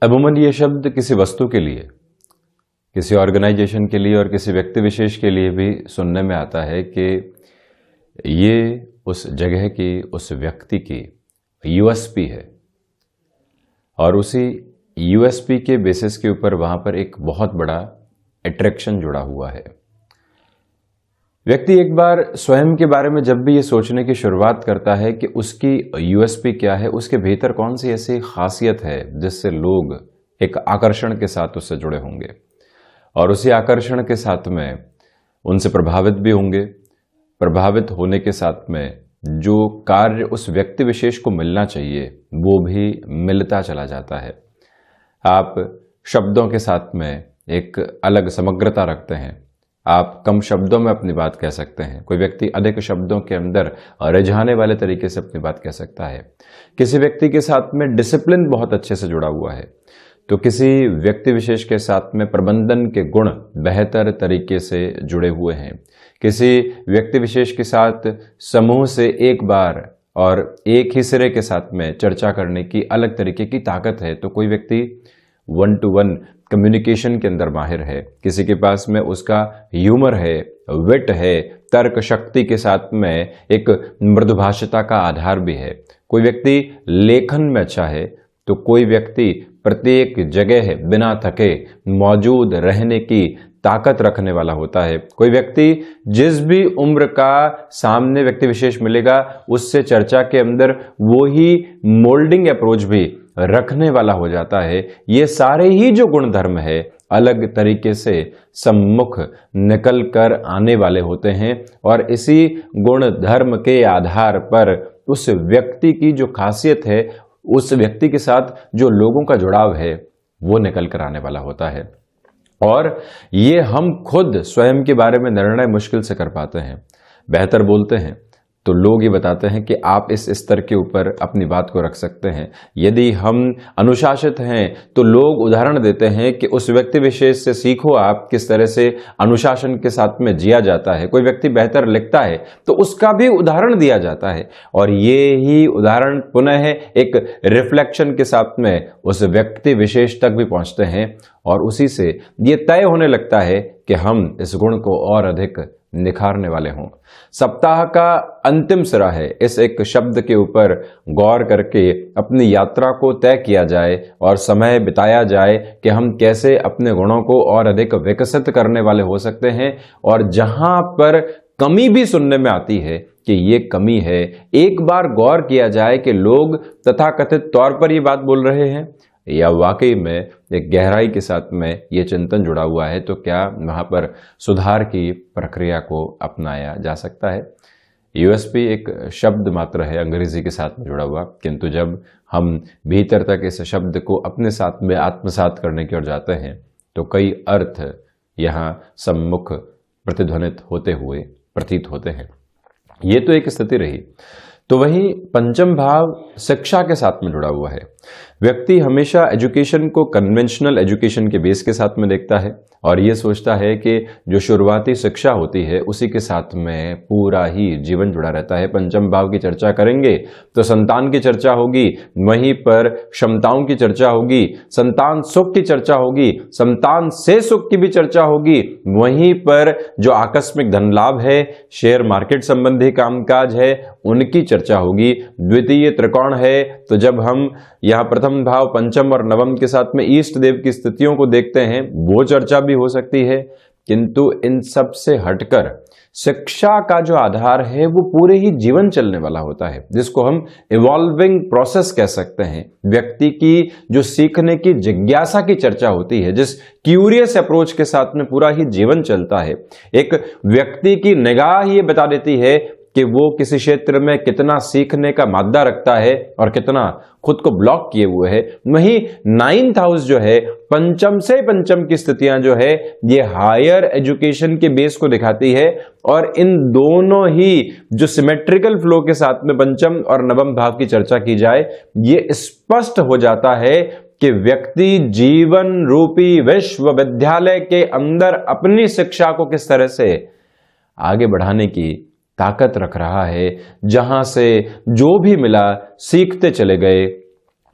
अमूमन ये शब्द किसी वस्तु के लिए, किसी ऑर्गेनाइजेशन के लिए और किसी व्यक्ति विशेष के लिए भी सुनने में आता है कि ये उस जगह की, उस व्यक्ति की यूएसपी है और उसी यूएसपी के बेसिस के ऊपर वहां पर एक बहुत बड़ा अट्रैक्शन जुड़ा हुआ है। व्यक्ति एक बार स्वयं के बारे में जब भी ये सोचने की शुरुआत करता है कि उसकी यूएसपी क्या है, उसके भीतर कौन सी ऐसी खासियत है जिससे लोग एक आकर्षण के साथ उससे जुड़े होंगे और उसी आकर्षण के साथ में उनसे प्रभावित भी होंगे। प्रभावित होने के साथ में जो कार्य उस व्यक्ति विशेष को मिलना चाहिए वो भी मिलता चला जाता है। आप शब्दों के साथ में एक अलग समग्रता रखते हैं। आप कम शब्दों में अपनी बात कह सकते हैं। कोई व्यक्ति अधिक शब्दों के अंदर रिझाने वाले तरीके से अपनी बात कह सकता है। किसी व्यक्ति के साथ में डिसिप्लिन बहुत अच्छे से जुड़ा हुआ है तो किसी व्यक्ति विशेष के साथ में प्रबंधन के गुण बेहतर तरीके से जुड़े हुए हैं। किसी व्यक्ति विशेष के साथ समूह से एक बार और एक ही सिरे के साथ में चर्चा करने की अलग तरीके की ताकत है तो कोई व्यक्ति 1-to-1 कम्युनिकेशन के अंदर माहिर है। किसी के पास में उसका ह्यूमर है, विट है, तर्क शक्ति के साथ में एक मृदुभाषिता का आधार भी है। कोई व्यक्ति लेखन में अच्छा है तो कोई व्यक्ति प्रत्येक जगह बिना थके मौजूद रहने की ताकत रखने वाला होता है। कोई व्यक्ति जिस भी उम्र का सामने व्यक्ति विशेष मिलेगा उससे चर्चा के अंदर वो ही मोल्डिंग अप्रोच भी रखने वाला हो जाता है। ये सारे ही जो गुण धर्म है अलग तरीके से सम्मुख निकल कर आने वाले होते हैं और इसी गुण धर्म के आधार पर उस व्यक्ति की जो खासियत है, उस व्यक्ति के साथ जो लोगों का जुड़ाव है वो निकल कर आने वाला होता है। और ये हम खुद स्वयं के बारे में निर्णय मुश्किल से कर पाते हैं। बेहतर बोलते हैं तो लोग ये बताते हैं कि आप इस स्तर के ऊपर अपनी बात को रख सकते हैं। यदि हम अनुशासित हैं तो लोग उदाहरण देते हैं कि उस व्यक्ति विशेष से सीखो आप किस तरह से अनुशासन के साथ में जिया जाता है। कोई व्यक्ति बेहतर लिखता है तो उसका भी उदाहरण दिया जाता है और ये ही उदाहरण पुनः एक रिफ्लेक्शन के साथ में उस व्यक्ति विशेष तक भी पहुंचते हैं और उसी से ये तय होने लगता है कि हम इस गुण को और अधिक निखारने वाले हों। सप्ताह का अंतिम सिरा है। इस एक शब्द के ऊपर गौर करके अपनी यात्रा को तय किया जाए और समय बिताया जाए कि हम कैसे अपने गुणों को और अधिक विकसित करने वाले हो सकते हैं। और जहां पर कमी भी सुनने में आती है कि ये कमी है, एक बार गौर किया जाए कि लोग तथाकथित तौर पर ये बात बोल रहे हैं या वाकई में एक गहराई के साथ में ये चिंतन जुड़ा हुआ है, तो क्या वहाँ पर सुधार की प्रक्रिया को अपनाया जा सकता है। यूएसपी एक शब्द मात्र है अंग्रेजी के साथ में जुड़ा हुआ, किंतु जब हम भीतर तक इस शब्द को अपने साथ में आत्मसात करने की ओर जाते हैं तो कई अर्थ यहाँ सम्मुख प्रतिध्वनित होते हुए प्रतीत होते हैं। ये तो एक स्थिति रही। तो वहीं पंचम भाव शिक्षा के साथ में जुड़ा हुआ है। व्यक्ति हमेशा एजुकेशन को कन्वेंशनल एजुकेशन के बेस के साथ में देखता है और ये सोचता है कि जो शुरुआती शिक्षा होती है उसी के साथ में पूरा ही जीवन जुड़ा रहता है। पंचम भाव की चर्चा करेंगे तो संतान की चर्चा होगी, वहीं पर क्षमताओं की चर्चा होगी, संतान सुख की चर्चा होगी, संतान से सुख की भी चर्चा होगी, वहीं पर जो आकस्मिक धन लाभ है, शेयर मार्केट संबंधी कामकाज है, उनकी चर्चा होगी। द्वितीय त्रिकोण है तो जब हम यहाँ प्रथम भाव पंचम और नवम के साथ में ईष्ट देव की स्थितियों को देखते हैं वो चर्चा भी हो सकती है। किंतु इन सब से हटकर शिक्षा का जो आधार है वो पूरे ही जीवन चलने वाला होता है, जिसको हम इवॉल्विंग प्रोसेस कह सकते हैं। व्यक्ति की जो सीखने की जिज्ञासा की चर्चा होती है, जिस क्यूरियस अप्रोच के साथ में पूरा ही जीवन चलता है। एक व्यक्ति की निगाह ये बता देती है कि वो किसी क्षेत्र में कितना सीखने का मादा रखता है और कितना खुद को ब्लॉक किए हुए है। वहीं 9th हाउस जो है, पंचम से पंचम की स्थितियां जो है, ये हायर एजुकेशन के बेस को दिखाती है और इन दोनों ही जो सिमेट्रिकल फ्लो के साथ में पंचम और नवम भाव की चर्चा की जाए, ये स्पष्ट हो जाता है कि व्यक्ति जीवन रूपी विश्वविद्यालय के अंदर अपनी शिक्षा को किस तरह से आगे बढ़ाने की ताकत रख रहा है, जहां से जो भी मिला सीखते चले गए,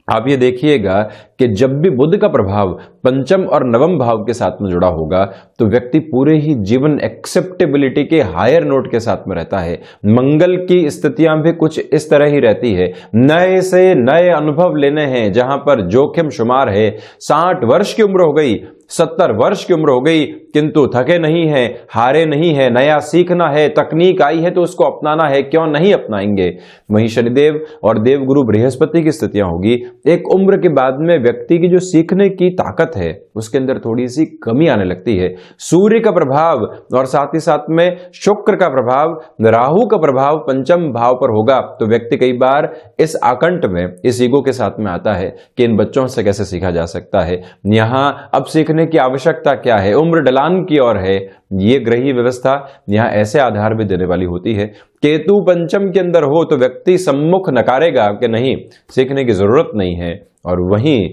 आप ये देखिएगा कि जब भी बुध का प्रभाव पंचम और नवम भाव के साथ में जुड़ा होगा तो व्यक्ति पूरे ही जीवन एक्सेप्टेबिलिटी के हायर नोट के साथ में रहता है। मंगल की स्थितियां भी कुछ इस तरह ही रहती है। नए से नए अनुभव लेने हैं, जहां पर जोखिम शुमार है। 60 वर्ष की उम्र हो गई, 70 वर्ष की उम्र हो गई, किंतु थके नहीं है, हारे नहीं है, नया सीखना है, तकनीक आई है तो उसको अपनाना है, क्यों नहीं अपनाएंगे। वहीं शनिदेव और देवगुरु बृहस्पति की स्थितियां होगी। एक उम्र के बाद में व्यक्ति की जो सीखने की ताकत है उसके अंदर थोड़ी सी कमी आने लगती है। सूर्य का प्रभाव और साथ ही साथ में शुक्र का प्रभाव, राहु का प्रभाव पंचम भाव पर होगा तो व्यक्ति कई बार इस आकंठ में, इस ईगो के साथ में आता है कि इन बच्चों से कैसे सीखा जा सकता है, यहां अब सीखने की आवश्यकता क्या है, उम्र ढलान की ओर है। ये ग्रही व्यवस्था यहां ऐसे आधार भी देने वाली होती है। केतु पंचम के अंदर हो तो व्यक्ति सम्मुख नकारेगा कि नहीं, सीखने की जरूरत नहीं है, और वहीं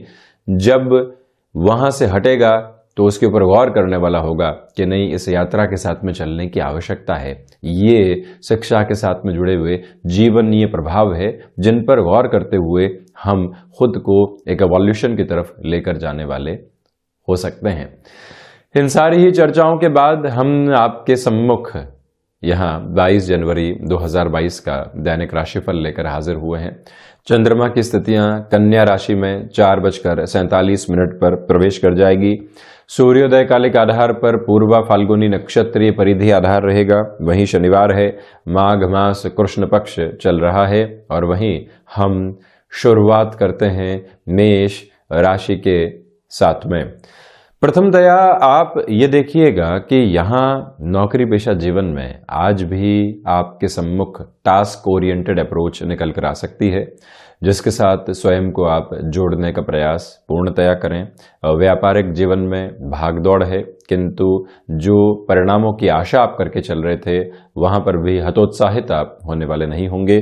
जब वहां से हटेगा तो उसके ऊपर गौर करने वाला होगा कि नहीं, इस यात्रा के साथ में चलने की आवश्यकता है। ये शिक्षा के साथ में जुड़े हुए जीवनीय प्रभाव है जिन पर गौर करते हुए हम खुद को एक एवोल्यूशन की तरफ लेकर जाने वाले हो सकते हैं। इन सारी ही चर्चाओं के बाद हम आपके सम्मुख यहाँ 22 जनवरी 2022 का दैनिक राशिफल लेकर हाजिर हुए हैं। चंद्रमा की स्थितियां कन्या राशि में 4:47 पर प्रवेश कर जाएगी। सूर्योदय कालिक आधार पर पूर्वा फाल्गुनी नक्षत्रीय परिधि आधार रहेगा। वहीं शनिवार है, माघ मास कृष्ण पक्ष चल रहा है, और वहीं हम शुरुआत करते हैं मेष राशि के साथ में। प्रथमतया आप ये देखिएगा कि यहाँ नौकरी पेशा जीवन में आज भी आपके सम्मुख टास्क ओरिएंटेड अप्रोच निकल कर आ सकती है, जिसके साथ स्वयं को आप जोड़ने का प्रयास पूर्णतया करें। व्यापारिक जीवन में भागदौड़ है, किंतु जो परिणामों की आशा आप करके चल रहे थे वहां पर भी हतोत्साहित आप होने वाले नहीं होंगे।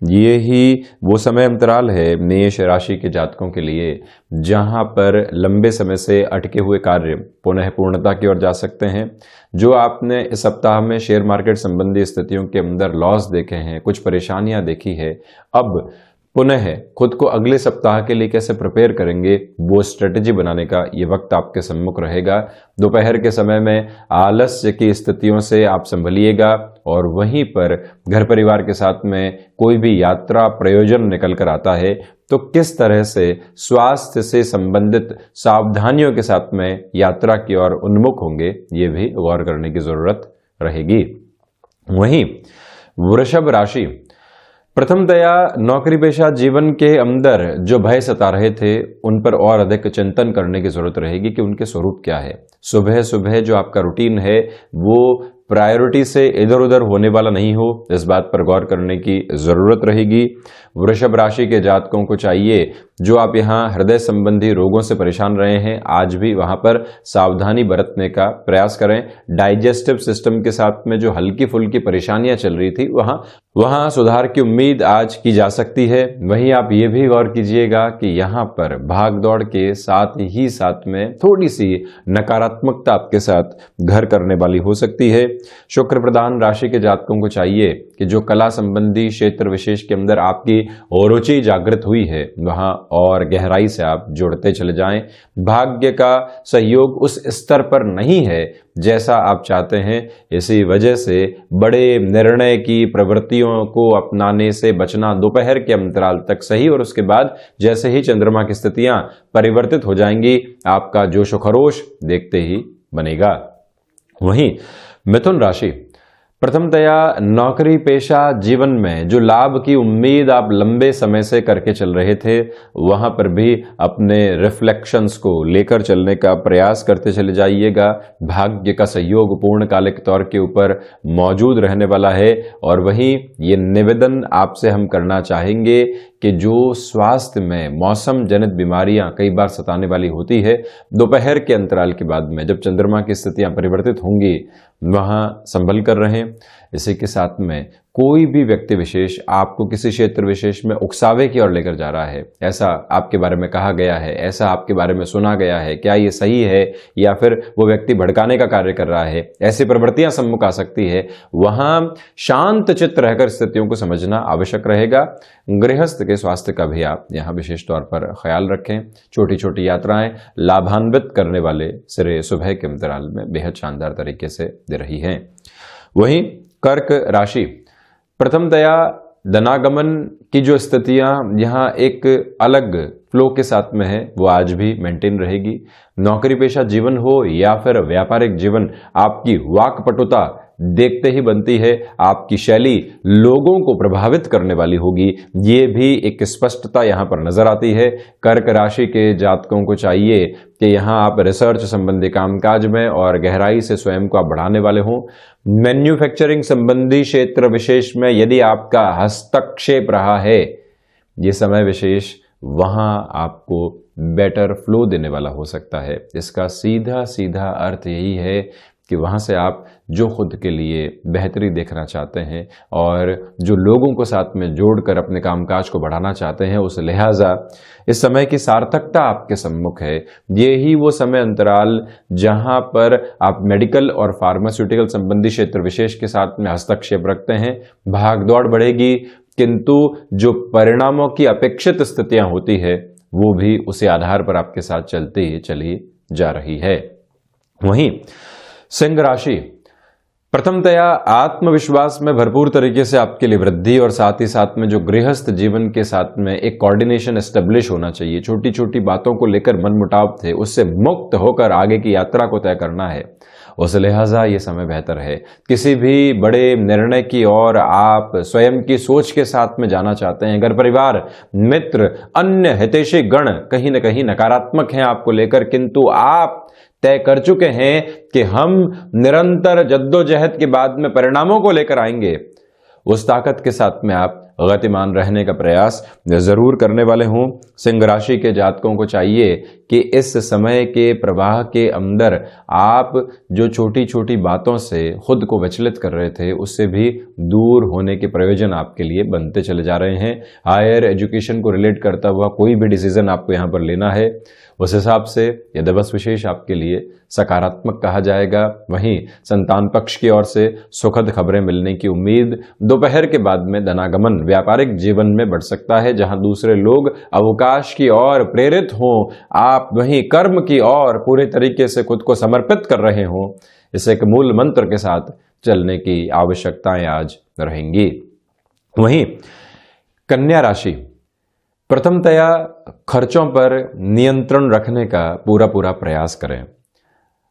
ये ही वो समय अंतराल है मेष राशि के जातकों के लिए जहां पर लंबे समय से अटके हुए कार्य पुनः पूर्णता की ओर जा सकते हैं। जो आपने इस सप्ताह में शेयर मार्केट संबंधी स्थितियों के अंदर लॉस देखे हैं, कुछ परेशानियां देखी है, अब पुनः खुद को अगले सप्ताह के लिए कैसे प्रिपेयर करेंगे, वो स्ट्रेटेजी बनाने का ये वक्त आपके सम्मुख रहेगा। दोपहर के समय में आलस्य की स्थितियों से आप संभलिएगा, और वहीं पर घर परिवार के साथ में कोई भी यात्रा प्रयोजन निकल कर आता है तो किस तरह से स्वास्थ्य से संबंधित सावधानियों के साथ में यात्रा की ओर उन्मुख होंगे, ये भी गौर करने की जरूरत रहेगी। वहीं वृषभ राशि, प्रथमतया नौकरी पेशा जीवन के अंदर जो भय सता रहे थे उन पर और अधिक चिंतन करने की जरूरत रहेगी कि उनके स्वरूप क्या है। सुबह सुबह जो आपका रूटीन है वो प्रायोरिटी से इधर उधर होने वाला नहीं हो, इस बात पर गौर करने की जरूरत रहेगी। वृषभ राशि के जातकों को चाहिए, जो आप यहाँ हृदय संबंधी रोगों से परेशान रहे हैं, आज भी वहां पर सावधानी बरतने का प्रयास करें। डाइजेस्टिव सिस्टम के साथ में जो हल्की फुल्की परेशानियां चल रही थी वहां सुधार की उम्मीद आज की जा सकती है। वहीं आप ये भी गौर कीजिएगा कि यहाँ पर भाग दौड़ के साथ ही साथ में थोड़ी सी नकारात्मकता आपके साथ घर करने वाली हो सकती है। शुक्र प्रधान राशि के जातकों को चाहिए कि जो कला संबंधी क्षेत्र विशेष के अंदर आपकी रुचि जागृत हुई है वहां और गहराई से आप जुड़ते चले जाएं। भाग्य का सहयोग उस स्तर पर नहीं है जैसा आप चाहते हैं, इसी वजह से बड़े निर्णय की प्रवृत्तियों को अपनाने से बचना दोपहर के अंतराल तक सही, और उसके बाद जैसे ही चंद्रमा की स्थितियां परिवर्तित हो जाएंगी आपका जोश व खरोश देखते ही बनेगा। वहीं मिथुन राशि, प्रथमतया नौकरी पेशा जीवन में जो लाभ की उम्मीद आप लंबे समय से करके चल रहे थे वहां पर भी अपने रिफ्लेक्शंस को लेकर चलने का प्रयास करते चले जाइएगा। भाग्य का सहयोग पूर्णकालिक तौर के ऊपर मौजूद रहने वाला है, और वहीं ये निवेदन आपसे हम करना चाहेंगे कि जो स्वास्थ्य में मौसम जनित बीमारियां कई बार सताने वाली होती है, दोपहर के अंतराल के बाद में जब चंद्रमा की स्थितियां परिवर्तित होंगी वहां संभल कर रहें। इसी के साथ में कोई भी व्यक्ति विशेष आपको किसी क्षेत्र विशेष में उकसावे की ओर लेकर जा रहा है, ऐसा आपके बारे में कहा गया है, ऐसा आपके बारे में सुना गया है, क्या ये सही है, या फिर वो व्यक्ति भड़काने का कार्य कर रहा है, ऐसी प्रवृत्तियां सम्मुख आ सकती है। वहां शांत चित्त रहकर स्थितियों को समझना आवश्यक रहेगा। गृहस्थ के स्वास्थ्य का भी आप यहाँ विशेष तौर पर ख्याल रखें। छोटी छोटी यात्राएं लाभान्वित करने वाले सिरे सुबह के अंतराल में बेहद शानदार तरीके से दे रही हैं। वहीं कर्क राशि, प्रथमतया धनागमन की जो स्थितियां यहाँ एक अलग फ्लो के साथ में है वो आज भी मेंटेन रहेगी। नौकरी पेशा जीवन हो या फिर व्यापारिक जीवन, आपकी वाक्पटुता देखते ही बनती है, आपकी शैली लोगों को प्रभावित करने वाली होगी, ये भी एक स्पष्टता यहाँ पर नजर आती है। कर्क राशि के जातकों को चाहिए कि यहाँ आप रिसर्च संबंधी कामकाज में और गहराई से स्वयं को आप बढ़ाने वाले हों। मैन्युफैक्चरिंग संबंधी क्षेत्र विशेष में यदि आपका हस्तक्षेप रहा है, ये समय विशेष वहां आपको बेटर फ्लो देने वाला हो सकता है। इसका सीधा सीधा अर्थ यही है कि वहां से आप जो खुद के लिए बेहतरी देखना चाहते हैं और जो लोगों को साथ में जोड़कर अपने कामकाज को बढ़ाना चाहते हैं, उस लिहाजा इस समय की सार्थकता आपके सम्मुख है। ये ही वो समय अंतराल जहां पर आप मेडिकल और फार्मास्यूटिकल संबंधी क्षेत्र विशेष के साथ में हस्तक्षेप रखते हैं। भागदौड़ बढ़ेगी, किंतु जो परिणामों की अपेक्षित स्थितियां होती है वो भी उसी आधार पर आपके साथ चली जा रही है। वहीं सिंह राशि, प्रथमतया आत्मविश्वास में भरपूर तरीके से आपके लिए वृद्धि और साथ ही साथ में जो गृहस्थ जीवन के साथ में एक कोऑर्डिनेशन एस्टेब्लिश होना चाहिए। छोटी छोटी बातों को लेकर मनमुटाव थे, उससे मुक्त होकर आगे की यात्रा को तय करना है। उस लिहाजा ये समय बेहतर है। किसी भी बड़े निर्णय की ओर आप स्वयं की सोच के साथ में जाना चाहते हैं। घर परिवार, मित्र, अन्य हितैषी गण कहीं न कहीं नकारात्मक हैं आपको लेकर, किंतु आप तय कर चुके हैं कि हम निरंतर जद्दोजहद के बाद में परिणामों को लेकर आएंगे। उस ताकत के साथ में आप गतिमान रहने का प्रयास जरूर करने वाले हों। सिंह राशि के जातकों को चाहिए कि इस समय के प्रवाह के अंदर आप जो छोटी छोटी बातों से खुद को विचलित कर रहे थे, उससे भी दूर होने के प्रयोजन आपके लिए बनते चले जा रहे हैं। हायर एजुकेशन को रिलेट करता हुआ कोई भी डिसीजन आपको यहाँ पर लेना है, उस हिसाब से यह दिवस विशेष आपके लिए सकारात्मक कहा जाएगा। वहीं संतान पक्ष की ओर से सुखद खबरें मिलने की उम्मीद। दोपहर के बाद में धनागमन व्यापारिक जीवन में बढ़ सकता है। जहां दूसरे लोग अवकाश की ओर प्रेरित हों, आप वहीं कर्म की ओर पूरे तरीके से खुद को समर्पित कर रहे हों, इसे एक मूल मंत्र के साथ चलने की आवश्यकताएं आज रहेंगी। वहीं कन्या राशि, प्रथमतया खर्चों पर नियंत्रण रखने का पूरा प्रयास करें।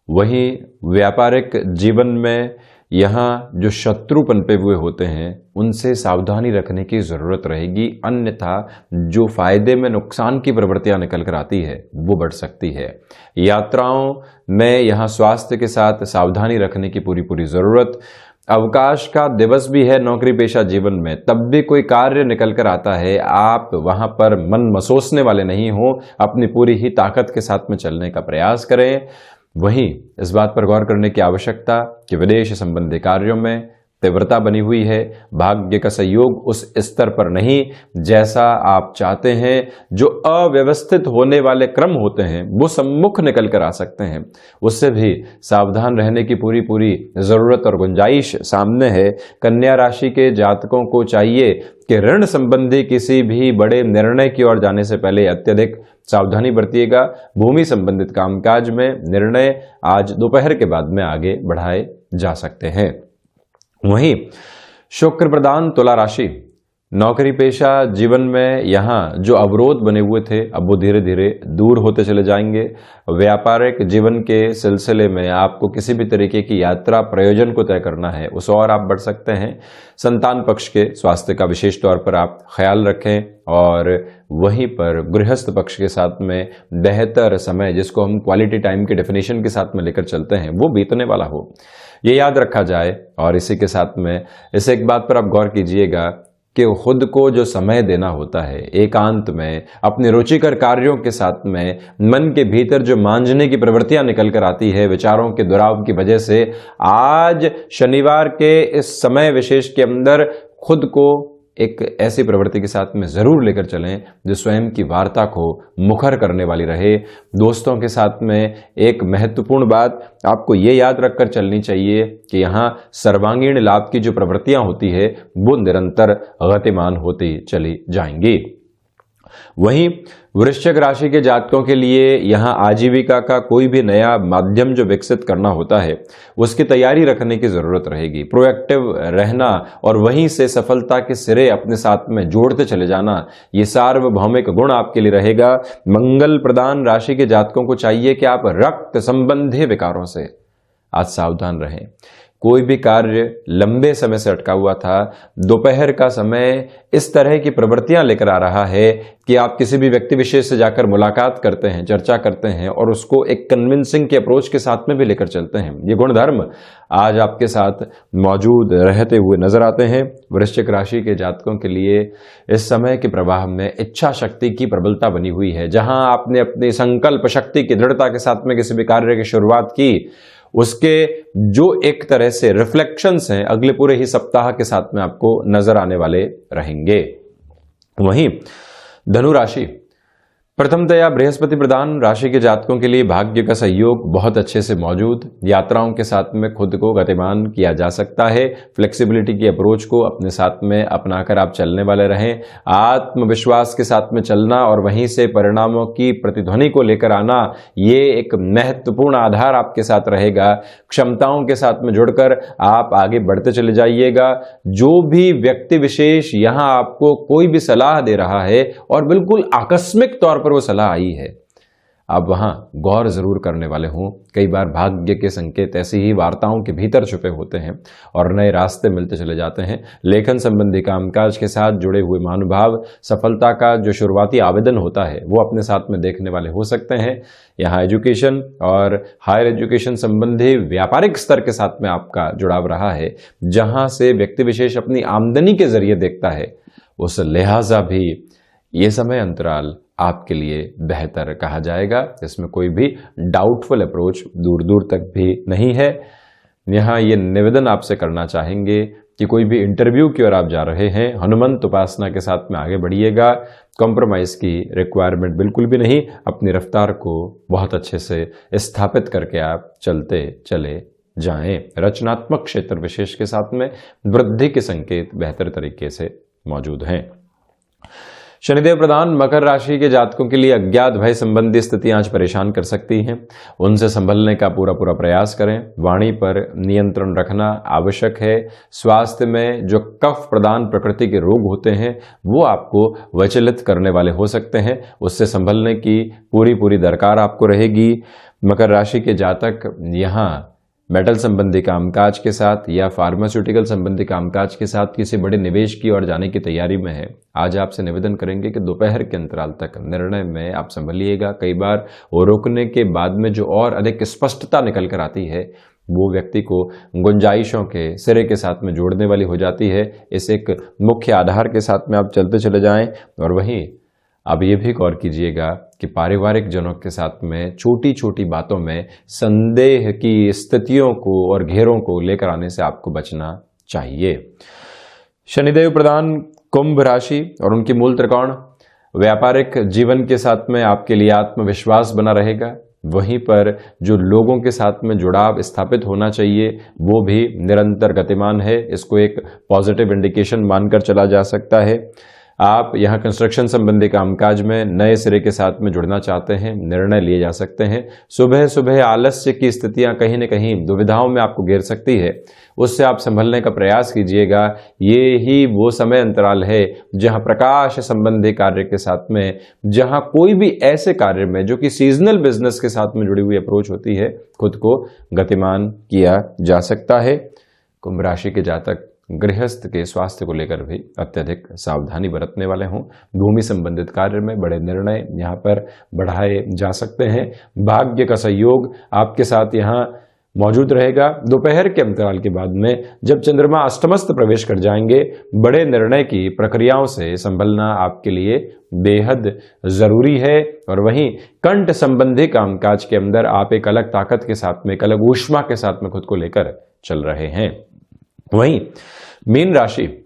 वहीं व्यापारिक जीवन में यहाँ जो शत्रु पनपे हुए होते हैं उनसे सावधानी रखने की जरूरत रहेगी, अन्यथा जो फायदे में नुकसान की प्रवृत्तियां निकल कर आती है वो बढ़ सकती है। यात्राओं में यहाँ स्वास्थ्य के साथ सावधानी रखने की पूरी जरूरत। अवकाश का दिवस भी है नौकरी पेशा जीवन में, तब भी कोई कार्य निकल कर आता है, आप वहां पर मन मसोसने वाले नहीं हो, अपनी पूरी ही ताकत के साथ में चलने का प्रयास करें। वहीं इस बात पर गौर करने की आवश्यकता कि विदेश संबंधी कार्यों में तीव्रता बनी हुई है। भाग्य का सहयोग उस स्तर पर नहीं जैसा आप चाहते हैं। जो अव्यवस्थित होने वाले क्रम होते हैं वो सम्मुख निकल कर आ सकते हैं, उससे भी सावधान रहने की पूरी जरूरत और गुंजाइश सामने है। कन्या राशि के जातकों को चाहिए कि ऋण संबंधी किसी भी बड़े निर्णय की ओर जाने से पहले अत्यधिक सावधानी बरतिएगा। भूमि संबंधित कामकाज में निर्णय आज दोपहर के बाद में आगे बढ़ाए जा सकते हैं। वहीं शुक्र प्रधान तुला राशि, नौकरी पेशा जीवन में यहाँ जो अवरोध बने हुए थे अब वो धीरे धीरे दूर होते चले जाएंगे। व्यापारिक जीवन के सिलसिले में आपको किसी भी तरीके की यात्रा प्रयोजन को तय करना है, उस और आप बढ़ सकते हैं। संतान पक्ष के स्वास्थ्य का विशेष तौर पर आप ख्याल रखें और वहीं पर गृहस्थ पक्ष के साथ में बेहतर समय, जिसको हम क्वालिटी टाइम के डेफिनेशन के साथ में लेकर चलते हैं, वो बीतने वाला हो, ये याद रखा जाए। और इसी के साथ में इस एक बात पर आप गौर कीजिएगा कि खुद को जो समय देना होता है एकांत में अपने रुचिकर कार्यों के साथ में, मन के भीतर जो मांझने की प्रवृत्तियां निकल कर आती है विचारों के दुराव की वजह से, आज शनिवार के इस समय विशेष के अंदर खुद को एक ऐसी प्रवृत्ति के साथ में जरूर लेकर चलें जो स्वयं की वार्ता को मुखर करने वाली रहे। दोस्तों के साथ में एक महत्वपूर्ण बात आपको ये याद रखकर चलनी चाहिए कि यहाँ सर्वांगीण लाभ की जो प्रवृत्तियां होती है वो निरंतर गतिमान होती चली जाएंगी। वहीं वृश्चिक राशि के जातकों के लिए यहां आजीविका का कोई भी नया माध्यम जो विकसित करना होता है उसकी तैयारी रखने की जरूरत रहेगी। प्रोएक्टिव रहना और वहीं से सफलता के सिरे अपने साथ में जोड़ते चले जाना, ये सार्वभौमिक गुण आपके लिए रहेगा। मंगल प्रदान राशि के जातकों को चाहिए कि आप रक्त संबंधी विकारों से आज सावधान रहें। कोई भी कार्य लंबे समय से अटका हुआ था, दोपहर का समय इस तरह की प्रवृत्तियां लेकर आ रहा है कि आप किसी भी व्यक्ति विशेष से जाकर मुलाकात करते हैं, चर्चा करते हैं और उसको एक कन्विंसिंग के अप्रोच के साथ में भी लेकर चलते हैं। ये गुणधर्म आज आपके साथ मौजूद रहते हुए नजर आते हैं। वृश्चिक राशि के जातकों के लिए इस समय के प्रवाह में इच्छा शक्ति की प्रबलता बनी हुई है। जहां आपने अपनी संकल्प शक्ति की दृढ़ता के साथ में किसी भी कार्य की शुरुआत की, उसके जो एक तरह से रिफ्लेक्शंस हैं अगले पूरे ही सप्ताह के साथ में आपको नजर आने वाले रहेंगे। वहीं धनु राशि, प्रथमतया बृहस्पति प्रधान राशि के जातकों के लिए भाग्य का सहयोग बहुत अच्छे से मौजूद। यात्राओं के साथ में खुद को गतिमान किया जा सकता है। फ्लेक्सिबिलिटी की अप्रोच को अपने साथ में अपनाकर आप चलने वाले रहें। आत्मविश्वास के साथ में चलना और वहीं से परिणामों की प्रतिध्वनि को लेकर आना, ये एक महत्वपूर्ण आधार आपके साथ रहेगा। क्षमताओं के साथ में जुड़कर आप आगे बढ़ते चले जाइएगा। जो भी व्यक्ति विशेष यहाँ आपको कोई भी सलाह दे रहा है और बिल्कुल आकस्मिक तौर पर वो सलाह आई है, आप वहां गौर जरूर करने वाले हों। कई बार भाग्य के संकेत ऐसी ही वार्ताओं के भीतर छुपे होते हैं और नए रास्ते मिलते चले जाते हैं। लेखन संबंधी कामकाज के साथ जुड़े हुए महानुभाव सफलता का जो शुरुआती आवेदन होता है वो अपने साथ में देखने वाले हो सकते हैं। यहाँ एजुकेशन और हायर एजुकेशन संबंधी व्यापारिक स्तर के साथ में आपका जुड़ाव रहा है, जहां से व्यक्ति विशेष अपनी आमदनी के जरिए देखता है, उस लिहाजा भी ये समय अंतराल आपके लिए बेहतर कहा जाएगा। इसमें कोई भी डाउटफुल अप्रोच दूर दूर तक भी नहीं है। यहाँ ये निवेदन आपसे करना चाहेंगे कि कोई भी इंटरव्यू की ओर आप जा रहे हैं, हनुमंत उपासना के साथ में आगे बढ़िएगा। कॉम्प्रोमाइज़ की रिक्वायरमेंट बिल्कुल भी नहीं। अपनी रफ्तार को बहुत अच्छे से स्थापित करके आप चलते चले जाएं। रचनात्मक क्षेत्र विशेष के साथ में वृद्धि के संकेत बेहतर तरीके से मौजूद हैं। शनिदेव प्रधान मकर राशि के जातकों के लिए अज्ञात भय संबंधी स्थितियां आज परेशान कर सकती हैं। उनसे संभलने का पूरा प्रयास करें। वाणी पर नियंत्रण रखना आवश्यक है। स्वास्थ्य में जो कफ प्रदान प्रकृति के रोग होते हैं वो आपको विचलित करने वाले हो सकते हैं, उससे संभलने की पूरी दरकार आपको रहेगी। मकर राशि के जातक यहाँ मेटल संबंधी कामकाज के साथ या फार्मास्यूटिकल संबंधी कामकाज के साथ किसी बड़े निवेश की ओर जाने की तैयारी में है। आज आपसे निवेदन करेंगे कि दोपहर के अंतराल तक निर्णय में आप संभलिएगा। कई बार वो रोकने के बाद में जो और अधिक स्पष्टता निकल कर आती है वो व्यक्ति को गुंजाइशों के सिरे के साथ में जोड़ने वाली हो जाती है। इस एक मुख्य आधार के साथ में आप चलते चले जाएं। और वहीं अब ये भी गौर कीजिएगा कि पारिवारिक जनों के साथ में छोटी छोटी बातों में संदेह की स्थितियों को और घेरों को लेकर आने से आपको बचना चाहिए। शनिदेव प्रधान कुंभ राशि और उनकी मूल त्रिकोण, व्यापारिक जीवन के साथ में आपके लिए आत्मविश्वास बना रहेगा। वहीं पर जो लोगों के साथ में जुड़ाव स्थापित होना चाहिए वो भी निरंतर गतिमान है। इसको एक पॉजिटिव इंडिकेशन मानकर चला जा सकता है। आप यहाँ कंस्ट्रक्शन संबंधी कामकाज में नए सिरे के साथ में जुड़ना चाहते हैं, निर्णय लिए जा सकते हैं। सुबह सुबह आलस्य की स्थितियां कहीं न कहीं दुविधाओं में आपको घेर सकती है, उससे आप संभलने का प्रयास कीजिएगा। ये ही वो समय अंतराल है जहां प्रकाश संबंधी कार्य के साथ में, जहां कोई भी ऐसे कार्य में जो कि सीजनल बिजनेस के साथ में जुड़ी हुई अप्रोच होती है, खुद को गतिमान किया जा सकता है। कुंभ राशि के जातक गृहस्थ के स्वास्थ्य को लेकर भी अत्यधिक सावधानी बरतने वाले हों। भूमि संबंधित कार्य में बड़े निर्णय यहाँ पर बढ़ाए जा सकते हैं। भाग्य का सहयोग आपके साथ यहाँ मौजूद रहेगा। दोपहर के अंतराल के बाद में जब चंद्रमा अष्टमस्त प्रवेश कर जाएंगे, बड़े निर्णय की प्रक्रियाओं से संभलना आपके लिए बेहद जरूरी है। और वहीं कंठ संबंधी कामकाज के अंदर आप एक अलग ताकत के साथ में, एक अलग ऊष्मा के साथ में खुद को लेकर चल रहे हैं। वहीं मीन राशि,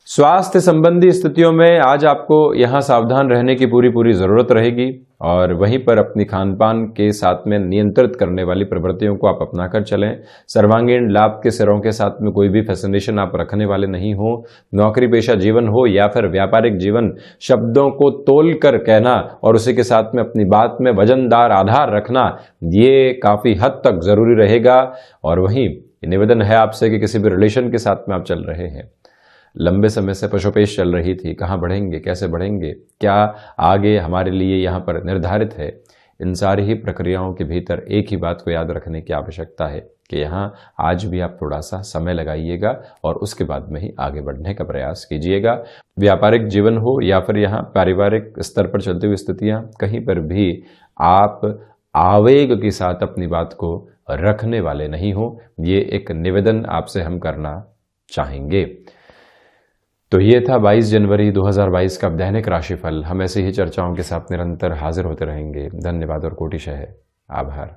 स्वास्थ्य संबंधी स्थितियों में आज आपको यहां सावधान रहने की पूरी जरूरत रहेगी और वहीं पर अपनी खान पान के साथ में नियंत्रित करने वाली प्रवृत्तियों को आप अपनाकर चलें। सर्वांगीण लाभ के सिरों के साथ में कोई भी फैसिनेशन आप रखने वाले नहीं हो। नौकरी पेशा जीवन हो या फिर व्यापारिक जीवन, शब्दों को तोल कर कहना और उसी के साथ में अपनी बात में वजनदार आधार रखना, ये काफी हद तक जरूरी रहेगा। और वहीं निवेदन है आपसे कि किसी भी रिलेशन के साथ में आप चल रहे हैं, लंबे समय से पशुपेश चल रही थी, कहाँ बढ़ेंगे, कैसे बढ़ेंगे, क्या आगे हमारे लिए यहाँ पर निर्धारित है, इन सारी ही प्रक्रियाओं के भीतर एक ही बात को याद रखने की आवश्यकता है कि यहाँ आज भी आप थोड़ा सा समय लगाइएगा और उसके बाद में ही आगे बढ़ने का प्रयास कीजिएगा। व्यापारिक जीवन हो या फिर यहाँ पारिवारिक स्तर पर चलती हुई स्थितियाँ, कहीं पर भी आप आवेग के साथ अपनी बात को रखने वाले नहीं हो, ये एक निवेदन आपसे हम करना चाहेंगे। तो ये था 22 जनवरी 2022 का दैनिक राशिफल। हम ऐसे ही चर्चाओं के साथ निरंतर हाजिर होते रहेंगे। धन्यवाद और कोटिशः आभार।